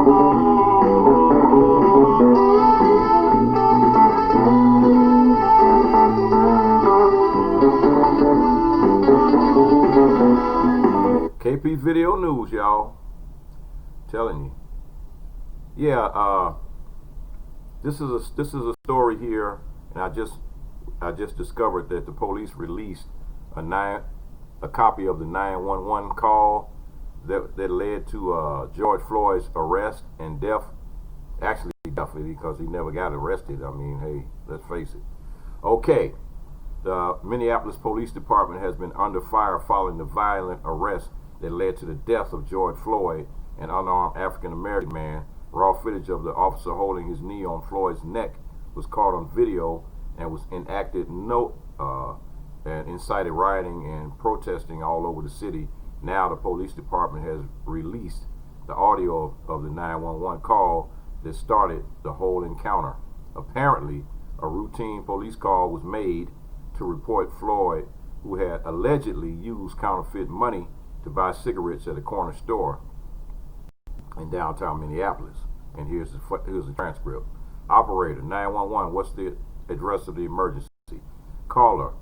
KP Video News, y'all. Telling you. Yeah, this is a story here, and I just discovered that the police released a copy of the 911 call that led to George Floyd's arrest and death. Actually, definitely, because he never got arrested. I mean, hey, let's face it. Okay, the Minneapolis Police Department has been under fire following the violent arrest that led to the death of George Floyd, an unarmed African-American man. Raw footage of the officer holding his knee on Floyd's neck was caught on video and was enacted and incited rioting and protesting all over the city. Now the police department has released the audio of the 911 call that started the whole encounter. Apparently, a routine police call was made to report Floyd, who had allegedly used counterfeit money to buy cigarettes at a corner store in downtown Minneapolis. And here's the transcript. Operator, 911, what's the address of the emergency? Caller,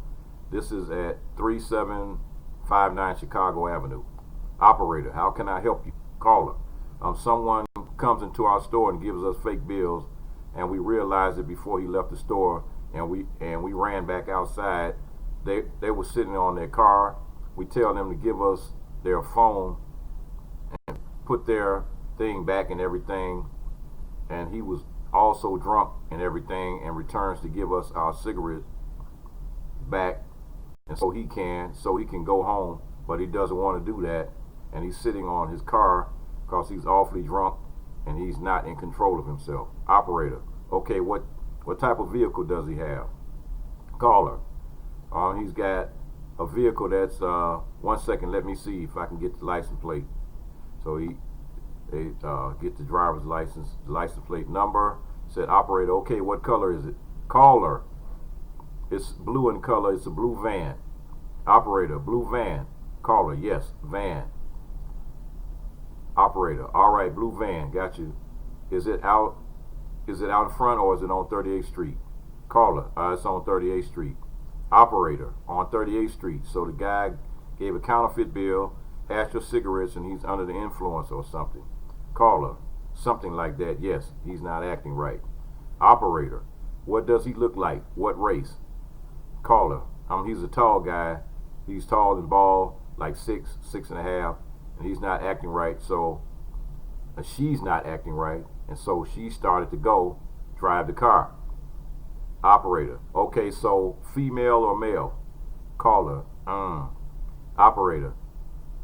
this is at 3759 Chicago Avenue. Operator, how can I help you? Caller, someone comes into our store and gives us fake bills, and we realized it before he left the store, and we ran back outside. They were sitting on their car. We tell them to give us their phone and put their thing back and everything, and he was also drunk and everything, and returns to give us our cigarette back, and so he can go home, but he doesn't want to do that, and he's sitting on his car because he's awfully drunk and he's not in control of himself. Operator, okay, what type of vehicle does he have? Caller, he's got a vehicle that's 1 second, let me see if I can get the license plate. So they get the driver's license plate number. Said, operator, okay, what color is it? Caller, it's blue in color. It's a blue van. Operator, blue van. Caller, yes, van. Operator, all right, blue van, got you. Is it out in front or is it on 38th Street? Caller, it's on 38th Street. Operator, on 38th Street. So the guy gave a counterfeit bill, asked for cigarettes, and he's under the influence or something. Caller, something like that. Yes, he's not acting right. Operator, what does he look like? What race? Caller, he's a tall guy. He's tall and bald, like 6'6.5", and he's not acting right. So she's not acting right, and so she started to drive the car. Operator, okay, so female or male? Caller, Operator,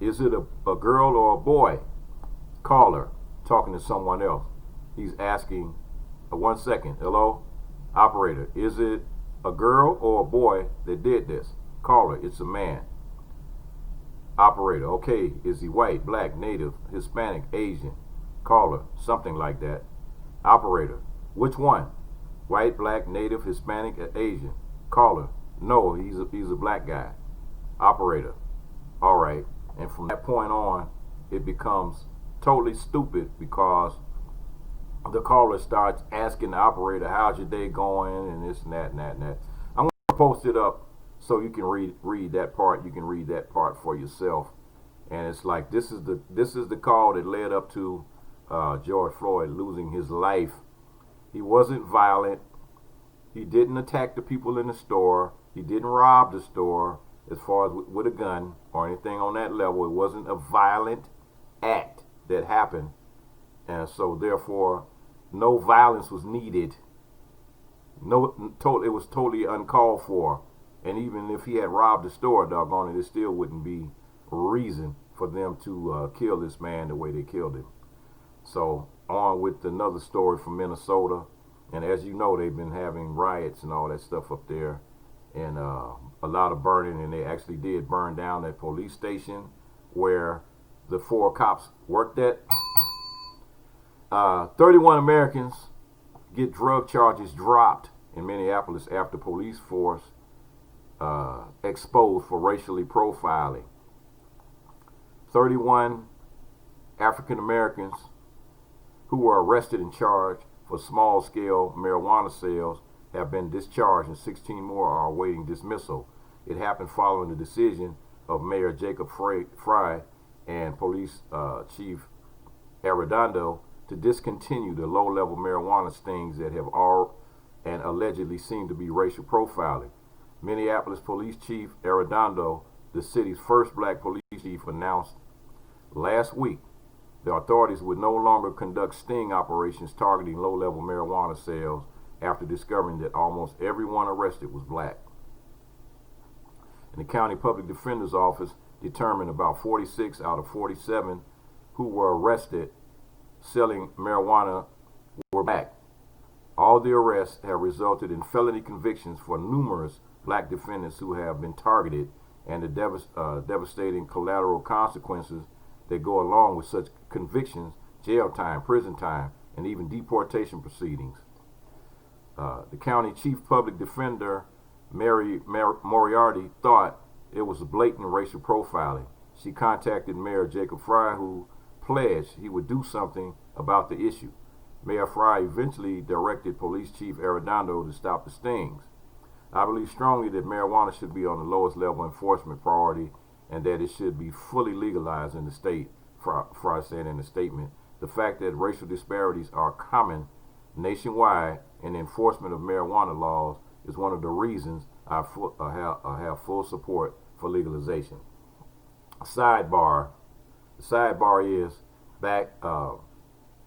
is it a girl or a boy? Caller, talking to someone else. He's asking, 1 second, hello? Operator, is it a girl or a boy that did this? Caller, it's a man. Operator, okay, is he white, black, native, Hispanic, Asian? Caller, something like that. Operator, which one? White, black, native, Hispanic, or Asian? Caller, no, he's a black guy. Operator, all right. And from that point on, it becomes totally stupid because the caller starts asking the operator, how's your day going, and this and that and that and that. I'm going to post it up so you can read that part. You can read that part for yourself. And it's like this is the call that led up to George Floyd losing his life. He wasn't violent. He didn't attack the people in the store. He didn't rob the store as far as with a gun or anything on that level. It wasn't a violent act that happened. And so therefore, no violence was needed. It was totally uncalled for. And even if he had robbed the store, doggone it, it still wouldn't be a reason for them to kill this man the way they killed him. So on with another story from Minnesota, and as you know, they've been having riots and all that stuff up there, and a lot of burning, and they actually did burn down that police station where the 4 cops worked at. 31 Americans get drug charges dropped in Minneapolis after police force exposed for racially profiling. 31 African Americans who were arrested and charged for small-scale marijuana sales have been discharged, and 16 more are awaiting dismissal. It happened following the decision of Mayor Jacob Fry and Police Chief Arredondo to discontinue the low-level marijuana stings that have all and allegedly seem to be racial profiling. Minneapolis Police Chief Arredondo, the city's first black police chief, announced last week the authorities would no longer conduct sting operations targeting low-level marijuana sales after discovering that almost everyone arrested was black. And the county public defender's office determined about 46 out of 47 who were arrested selling marijuana were black. All the arrests have resulted in felony convictions for numerous black defendants who have been targeted, and the devastating collateral consequences that go along with such convictions: jail time, prison time, and even deportation proceedings. The county chief public defender, Mary Moriarty, thought it was blatant racial profiling. She contacted Mayor Jacob Fry, who pledged he would do something about the issue. Mayor Fry eventually directed Police Chief Arredondo to stop the stings. I believe strongly that marijuana should be on the lowest level enforcement priority and that it should be fully legalized in the state, Fry said in a statement. The fact that racial disparities are common nationwide in the enforcement of marijuana laws is one of the reasons I have full support for legalization. Sidebar. The sidebar is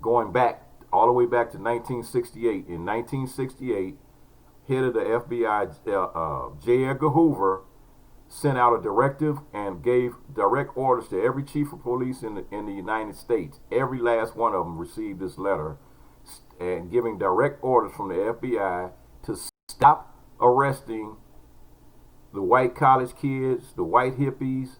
going back all the way back to 1968. In 1968, head of the FBI, J. Edgar Hoover, sent out a directive and gave direct orders to every chief of police in the United States. Every last one of them received this letter, and giving direct orders from the FBI to stop arresting the white college kids, the white hippies,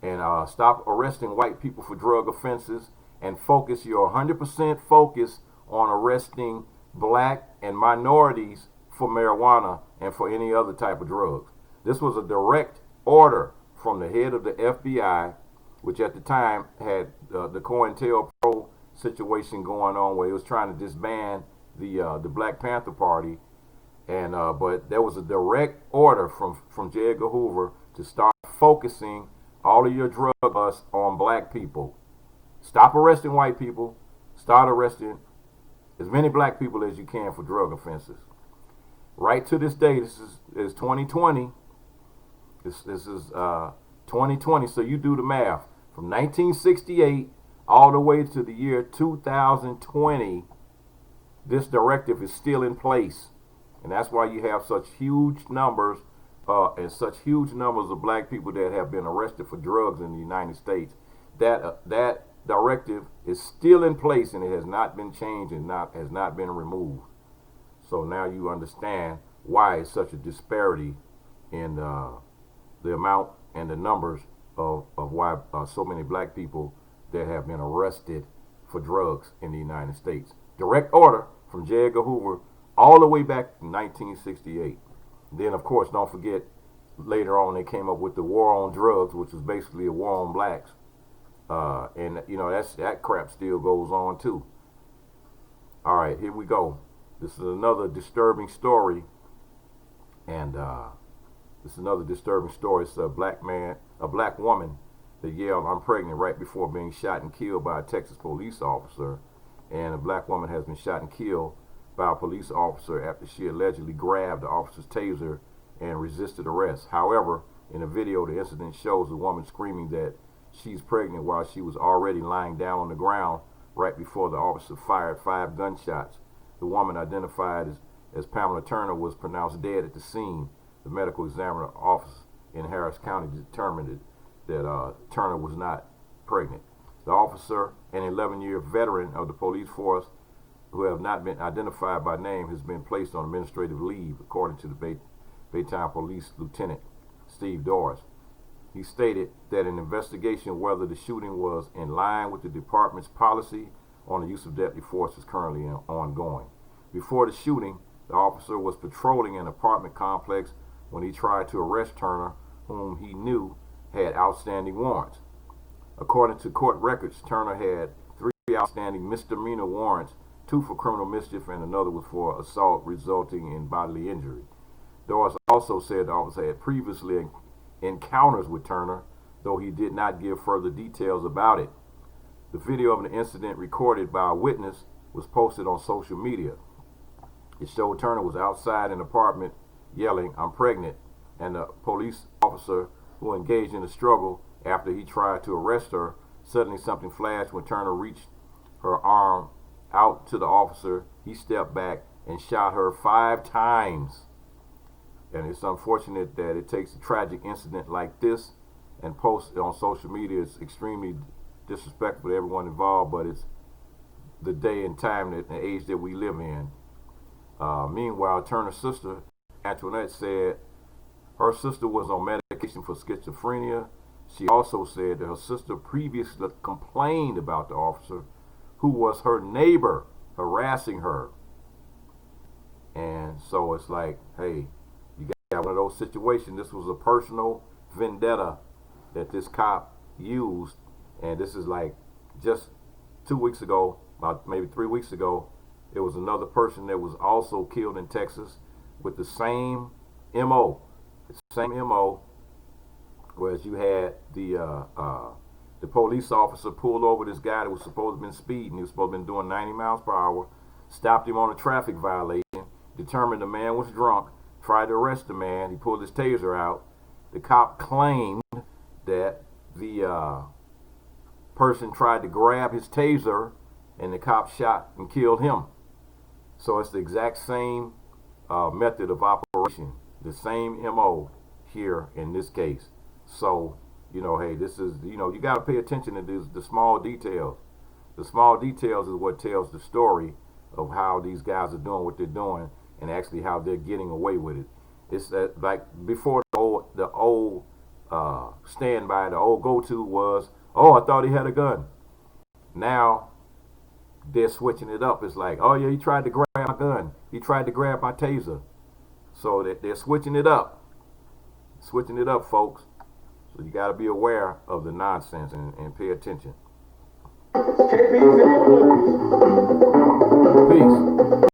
and stop arresting white people for drug offenses, and focus your 100% focus on arresting black and minorities for marijuana and for any other type of drugs. This was a direct order from the head of the FBI, which at the time had the COINTELPRO situation going on, where it was trying to disband the Black Panther Party, and but there was a direct order from J. Edgar Hoover to start focusing all of your drug busts on black people. Stop arresting white people. Start arresting as many black people as you can for drug offenses. Right to this day, this is 2020. This is 2020. So you do the math. From 1968 all the way to the year 2020, this directive is still in place, and that's why you have such huge numbers of black people that have been arrested for drugs in the United States. That directive is still in place, and it has not been changed and has not been removed. So now you understand why it's such a disparity in the amount and the numbers of why so many black people that have been arrested for drugs in the United States. Direct order from J. Edgar Hoover all the way back in 1968. Then, of course, don't forget, later on they came up with the war on drugs, which was basically a war on blacks. And you know, that crap still goes on too. All right, here we go. This is another disturbing story, and it's a black woman that yelled, "I'm pregnant," right before being shot and killed by a Texas police officer. And a black woman has been shot and killed by a police officer after she allegedly grabbed the officer's taser and resisted arrest. However, in a video, the incident shows the woman screaming that she's pregnant while she was already lying down on the ground right before the officer fired 5 gunshots. The woman, identified as Pamela Turner, was pronounced dead at the scene. The medical examiner office in Harris County determined that Turner was not pregnant. The officer, an 11-year veteran of the police force who have not been identified by name, has been placed on administrative leave, according to the Baytown Police Lieutenant Steve Doris. He stated that an investigation whether the shooting was in line with the department's policy on the use of deadly force is currently ongoing. Before the shooting, the officer was patrolling an apartment complex when he tried to arrest Turner, whom he knew had outstanding warrants. According to court records, Turner had 3 outstanding misdemeanor warrants, 2 for criminal mischief and another was for assault resulting in bodily injury. Doris also said the officer had previously encounters with Turner, though he did not give further details about it. The video of the incident recorded by a witness was posted on social media. It showed Turner was outside an apartment yelling, "I'm pregnant," and the police officer who engaged in a struggle after he tried to arrest her. Suddenly something flashed when Turner reached her arm out to the officer. He stepped back and shot her 5 times. And it's unfortunate that it takes a tragic incident like this and post it on social media. It's extremely disrespectful to everyone involved, but it's the day and time and age that we live in. Meanwhile, Turner's sister, Antoinette, said her sister was on medication for schizophrenia. She also said that her sister previously complained about the officer, who was her neighbor, harassing her. And so it's like, hey, you got one of those situations. This was a personal vendetta that this cop used. And this is like just 2 weeks ago, about maybe 3 weeks ago, there was another person that was also killed in Texas with the same MO. The same MO, whereas you had the police officer pulled over this guy that was supposed to have been speeding. He was supposed to have been doing 90 miles per hour, stopped him on a traffic violation, determined the man was drunk, tried to arrest the man. He pulled his taser out. The cop claimed that the person tried to grab his taser and the cop shot and killed him. So it's the exact same method of operation, the same MO here in this case. So, you know, hey, this is, you know, you got to pay attention to the small details. The small details is what tells the story of how these guys are doing what they're doing and actually how they're getting away with it. It's that, like before, the old standby, the old go-to was, oh, I thought he had a gun. Now they're switching it up. It's like, oh yeah, he tried to grab my gun. He tried to grab my taser. So they're switching it up. Switching it up, folks. So you got to be aware of the nonsense and pay attention. Peace.